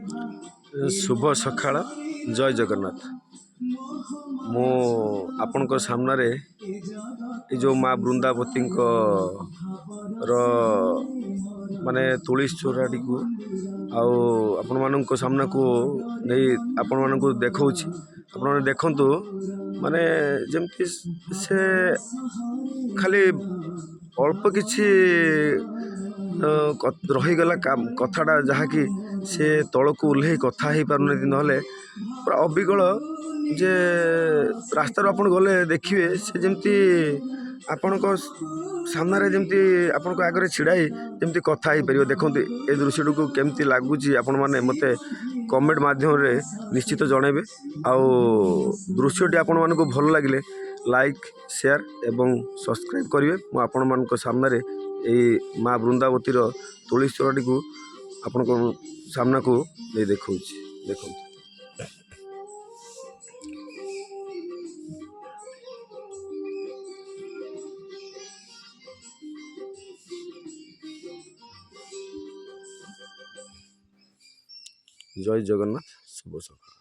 शुभ सकाळ जय जगन्नाथ मु आपण सामने जो माँ बृंदावती माने तुलसी चोराटी को आपण मान सामना को नहीं आपण मान देखा आपण देखु माने जमती से खाली अल्प किछि रहीगला कथाटा जहाँकि से तलक ओह्ल कथा हो पार ना पूरा अविकल जे रास्तार आप गले देखिए से जमती आपण सामने जमती आपण आगे छिड़ाई जमती कथा हो पार देखते ये दृश्य को केमती लगुच आपण मैंने मत कमेंट माध्यम निश्चित जनइबे दृश्यटी आपण मानक भल लगे लाइक शेयर एवं सब्सक्राइब करेंगे मुझे सामने यही माँ बृंदावतीर तुलसी चोराटी को आपण सामना को नहीं देखा देखो जय जगन्नाथ शुभ सकाळ।